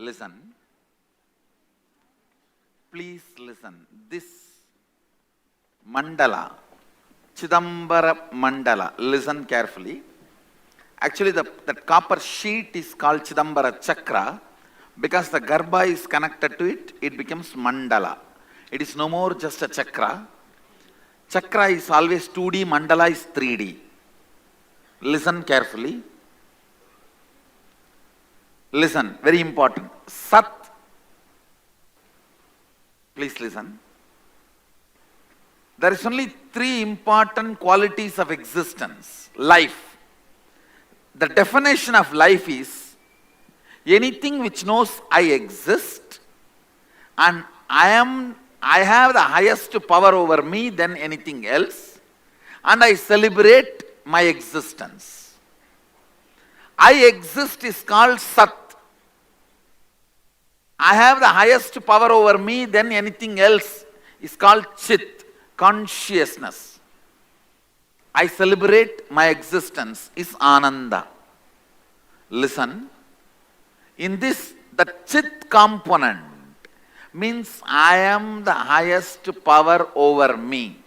Listen. Please listen. This mandala, Chidambara mandala, listen carefully. Actually, that copper sheet is called Chidambara chakra. Because the Garbha is connected to it, it becomes mandala. It is no more just a chakra. Chakra is always 2D, mandala is 3D. Listen carefully. Listen, very important. Sat. Please listen. There is only 3 important qualities of existence. Life. The definition of life is anything which knows I exist and I have the highest power over me than anything else, and I celebrate my existence. I exist is called Sat. I have the highest power over me than anything else is called Chit, consciousness. I celebrate my existence is Ananda. Listen. In this, the Chit component means I am the highest power over me.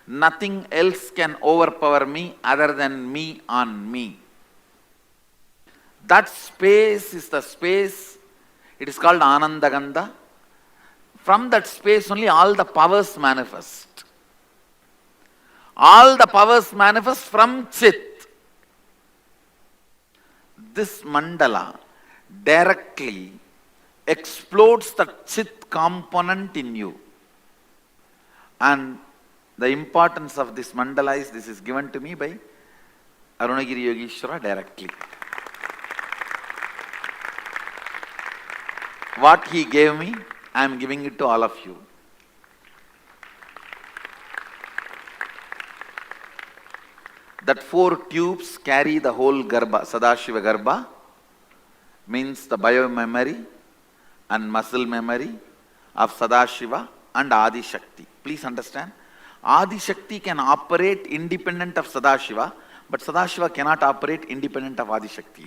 Nothing else can overpower me other than me on me. That space is the space, it is called Anandagandha. From that space only all the powers manifest. All the powers manifest from Chit. This mandala directly explodes the Chit component in you. And the importance of this mandala is, this is given to me by Arunagiri Yogeshwara directly. What he gave me, I am giving it to all of you. That 4 tubes carry the whole Garbha, Sadashiva Garbha, means the bio-memory and muscle memory of Sadashiva and Adi Shakti. Please understand, Adi Shakti can operate independent of Sadashiva, but Sadashiva cannot operate independent of Adi Shakti.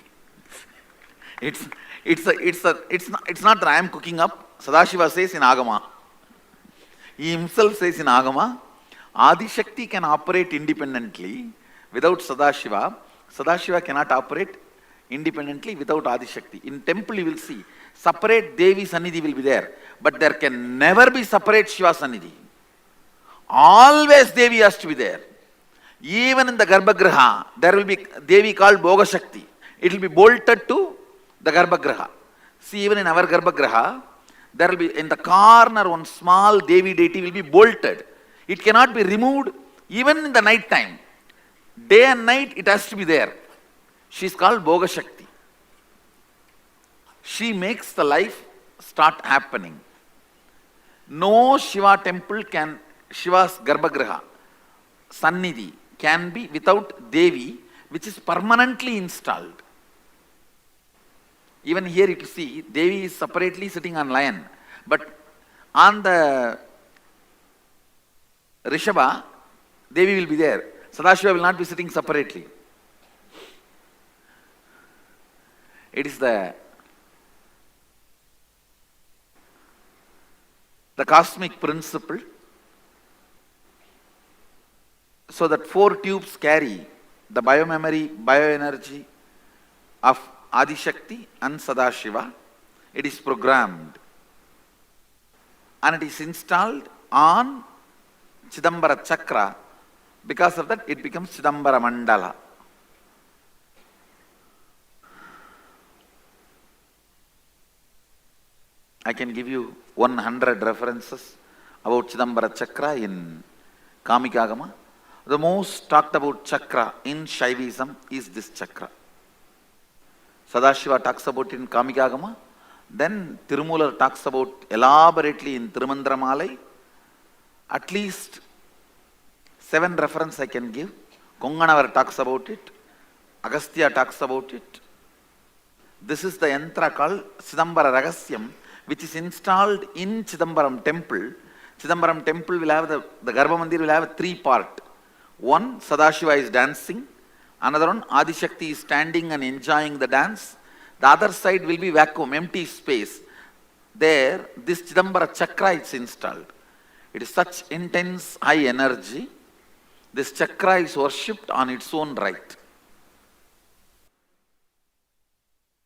It's not that I am cooking up. Sadashiva says in Agama. He himself says in Agama, Adi Shakti can operate independently without Sadashiva. Sadashiva cannot operate independently without Adi Shakti. In temple you will see, separate Devi Sannidhi will be there, but there can never be separate Shiva Sannidhi. Always Devi has to be there. Even in the Garbhagriha, there will be Devi called Bhoga Shakti. It will be bolted to the Garbhagriha. See, even in our Garbhagriha, there will be in the corner one small Devi deity will be bolted. It cannot be removed even in the night time. Day and night it has to be there. She is called Bhoga Shakti. She makes the life start happening. No Shiva temple can, Shiva's Garbhagriha, Sannidhi, can be without Devi, which is permanently installed. Even here you can see, Devi is separately sitting on lion, but on the Rishabha, Devi will be there. Sadashiva will not be sitting separately. It is the cosmic principle. So that 4 tubes carry the biomemory, bioenergy of Adi Shakti and Sadashiva. It is programmed and it is installed on Chidambara chakra. Because of that, it becomes Chidambara mandala. I can give you 100 references about Chidambara chakra in Kamikagama. The most talked about chakra in Shaivism is this chakra. Sadashiva talks about it in Kamikagama. Then Tirumular talks about elaborately in Tirumandramalai. At least 7 references I can give. Konganavar talks about it. Agastya talks about it. This is the yantra called Chidambara Ragasyam, which is installed in Chidambaram temple. Chidambaram temple will have the Garbha Mandir will have 3 parts. One, Sadashiva is dancing. Another one, Adi Shakti is standing and enjoying the dance. The other side will be vacuum, empty space. There, this Chidambara chakra is installed. It is such intense high energy. This chakra is worshipped on its own right.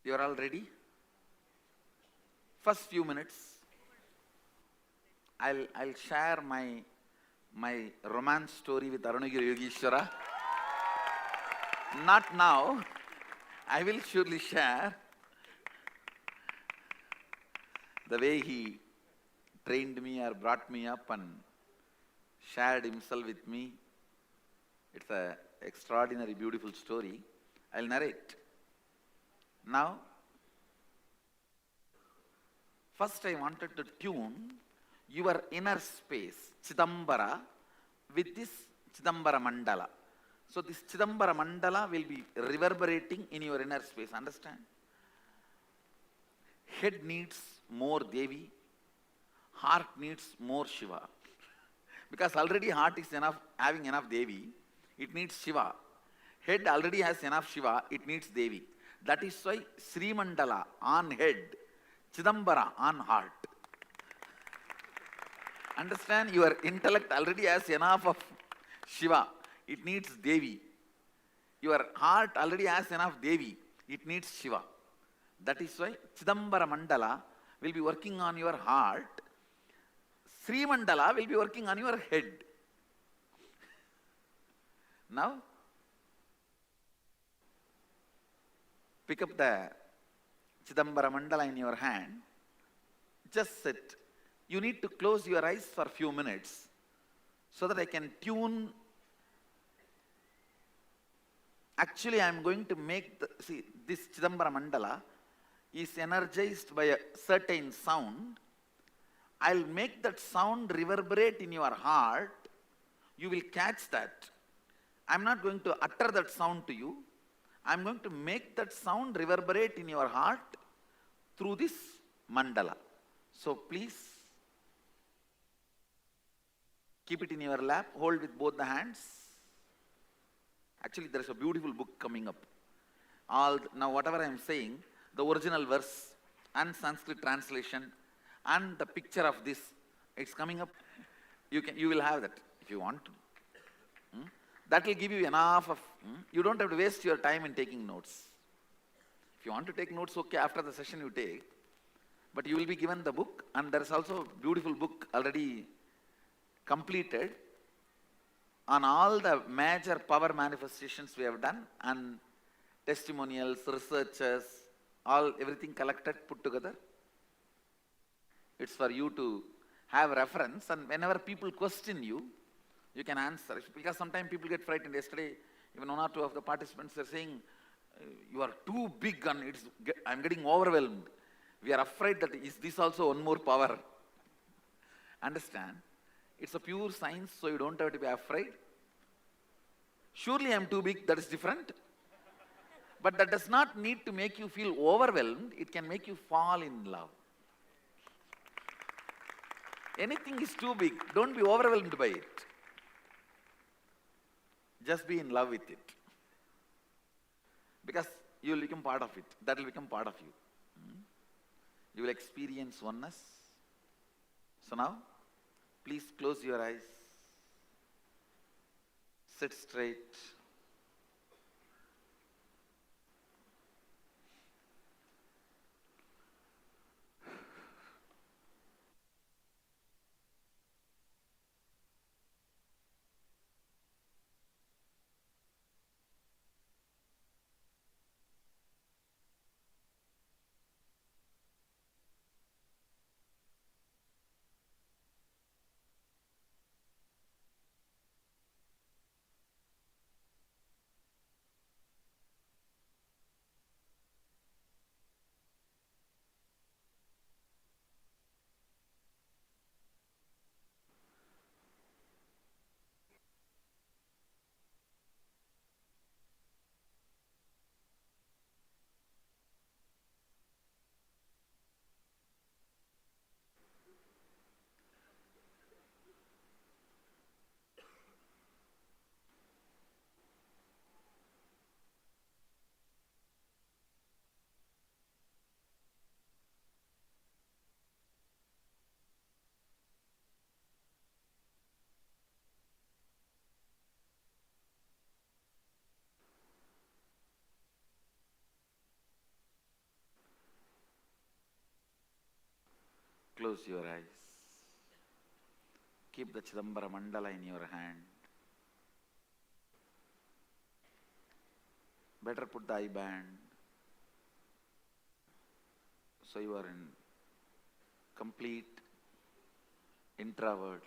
You are all ready? First few minutes, I'll share my romance story with Arunagiri Yogeshwara. Not now. I will surely share the way he trained me or brought me up and shared himself with me. It's an extraordinary, beautiful story. I'll narrate. Now, first I wanted to tune your inner space, Chidambara, with this Chidambara Mandala. So this Chidambara Mandala will be reverberating in your inner space, understand? Head needs more Devi, heart needs more Shiva. Because already heart is enough, having enough Devi, it needs Shiva. Head already has enough Shiva, it needs Devi. That is why Sri Mandala on head, Chidambara on heart. Understand, your intellect already has enough of Shiva, it needs Devi. Your heart already has enough Devi, it needs Shiva. That is why Chidambara Mandala will be working on your heart, Sri Mandala will be working on your head. Now, pick up the Chidambara Mandala in your hand, just sit. You need to close your eyes for a few minutes so that I can tune. Actually, I am going to make this Chidambara Mandala is energized by a certain sound. I'll make that sound reverberate in your heart. You will catch that. I'm not going to utter that sound to you. I'm going to make that sound reverberate in your heart through this mandala. So please keep it in your lap, hold with both the hands. Actually, there is a beautiful book coming up. Now whatever I am saying, the original verse and Sanskrit translation and the picture of this, it's coming up. You will have that if you want to. That will give you enough of, you don't have to waste your time in taking notes. If you want to take notes, okay, after the session you take. But you will be given the book, and there is also a beautiful book already completed on all the major power manifestations we have done, and testimonials, researches, everything collected, put together. It's for you to have reference, and whenever people question you, you can answer. Because sometimes people get frightened. Yesterday, even one or two of the participants are saying, you are too big and I'm getting overwhelmed. We are afraid that is this also one more power? Understand? It's a pure science, so you don't have to be afraid. Surely I'm too big, that is different. But that does not need to make you feel overwhelmed. It can make you fall in love. Anything is too big, don't be overwhelmed by it. Just be in love with it. Because you will become part of it. That will become part of you. You will experience oneness. So now, please close your eyes. Sit straight. Close your eyes. Keep the Chidambara Mandala in your hand. Better put the eye band. So you are in complete introvert.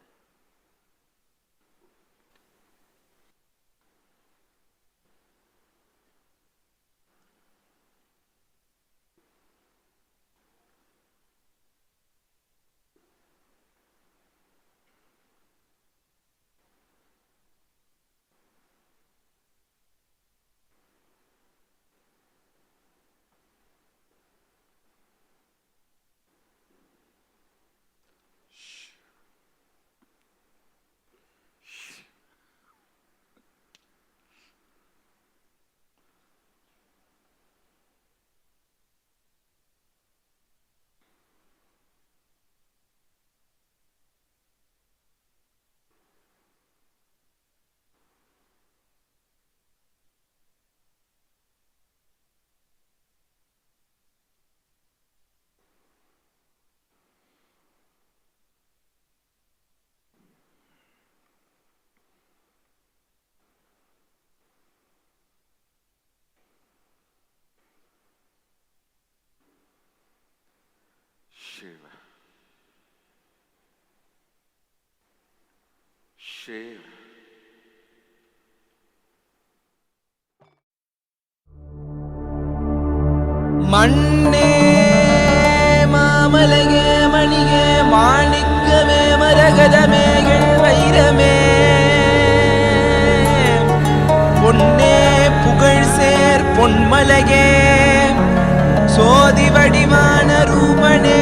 Shiva. Shiva. மண்ணே மாமலையே மணியே மாணிக்கமே மரகதமே வைரமே பொன்னே புகழ் சேர் பொன்மலையே சோதி வடிவான ரூபனே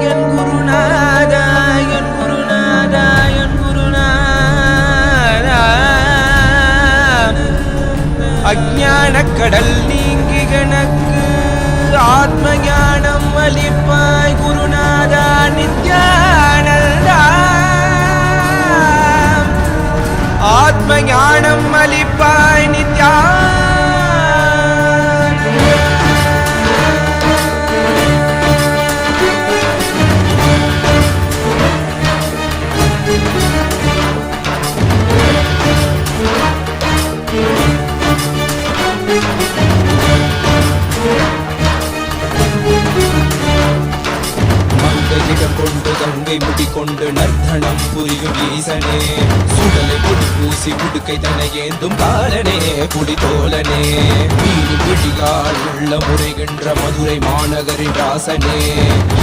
என் குருநாதா என் குருநாதா என் குருநாதா அஞ்ஞான கடல் நீங்கி கணக்கு ஆத்ம ஞானம் அளிப்பாய் குருநாதா நித்யானந்தா ஆத்ம ஞானம் அளிப்பாய் நித்யா கொண்டு கங்கை முடி கொண்டு நர்த்தனம் புரியும் ஈசனே சுடலை பொடி பூசி புடுக்கை தனை ஏந்தும் காலனே புடி தோலனே வீணி பிடிகால் உள்ள முறைகின்ற மதுரை மாநகரின் ராசனே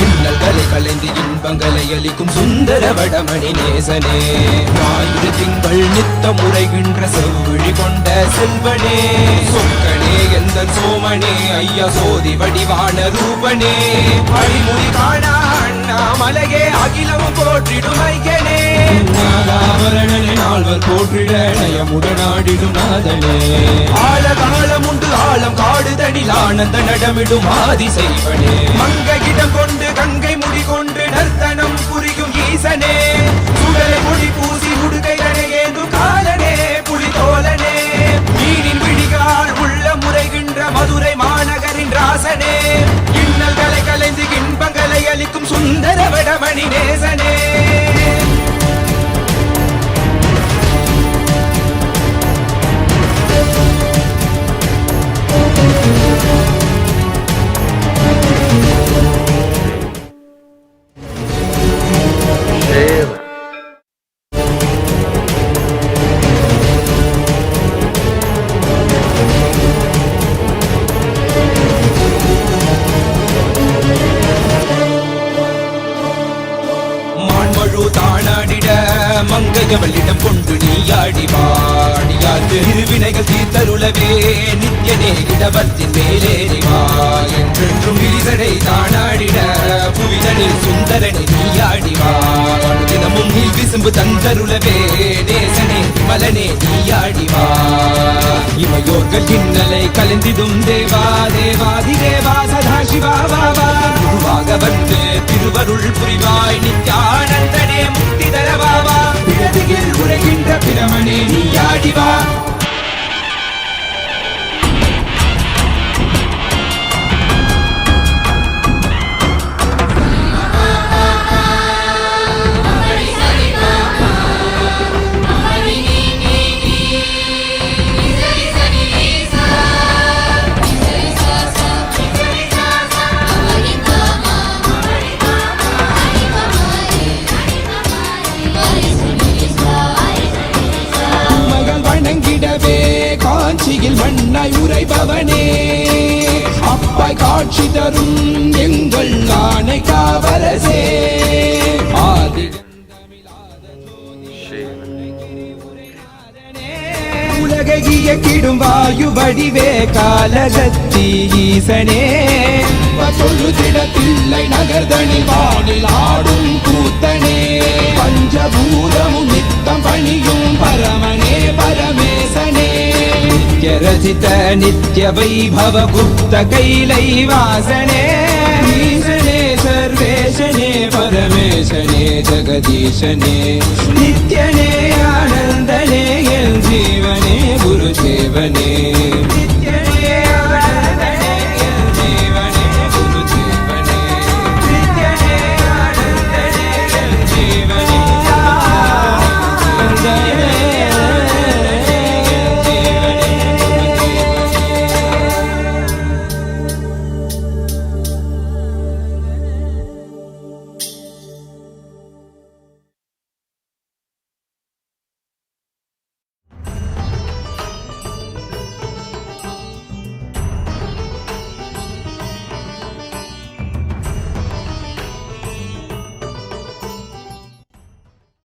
இன்னல்களை கலைந்து இன்பங்களை அளிக்கும் சுந்தர வடமணி நேசனே ஞாயிறு திங்கள் நித்த முறைகின்ற செவ்விழி கொண்ட செல்வனே சொக்கனே எந்த சோமனே ஐயா சோதி வடிவான ரூபனே அடிமுடி காணா மலையே அகிலமும் போற்றிடும் ஐயனே நாகாபரணனே நால்வர் போற்றிட நயமுடனாடிடும் நாதனே ஆழகாலம் உண்டு ஆழம் காடுதனில் ஆனந்த நடமிடும் ஆதி செய்வனே மங்கையிடம் கொண்டு கங்கை முடி கொண்டு நர்த்தனம் புரியும் ஈசனே சுடலை முடி பூசி உடுகை ஏந்தும் காலனே புலி தோலனே மீனின் விழிகால் உள்ள முறைகின்ற மதுரை மாநகரின் ராசனே இன்னல்களை கலைந்து இன்பங்களை அளிக்கும் சுந்தர வடமணி நேசனே மங்கையவளிடம் கொண்டு நீயாடி வாடியாது திருவினைகள் தீர்த்தருளவே நித்யனே இடவத்தின் மேலேறிவா என்றென்றும் விரிசடை தானாடிட புவிதனில் சுந்தரனை நீயாடிவா தினமும் நீ விசும்பு தந்தருளவே நேசனே மலனே நீயாடிவா இமையோர்கள் இன்னலை கலந்திடும் தேவா தேவாதி தேவா சதா சிவா வாவா குருவாக வந்து திருவருள் புரிவாய் நித்யானந்தனே முக்தி தரவாவா பிறவியில் உரைகின்ற பிரமனே நீயாடிவா காட்சி தரும் எங்கள் ஆணை காவரசே ஆதி உலகைய கிடும் வாயு வடிவே காலகத்தி ஈசனே தொழுதிடத்தில்லை நகர்தனில் வானில் ஆடும் கூத்தனே பஞ்சபூதமும் நித்தம் பணியும் பரமனே பரமேசனே நித்ய ரசித நித்ய வைபவ குப்த கைலை வாசனே ஈசனே சர்வேசனே பரமேசனே ஜெகதீசனே நித்யனே ஆனந்தனே என் ஜீவனே குருதேவனே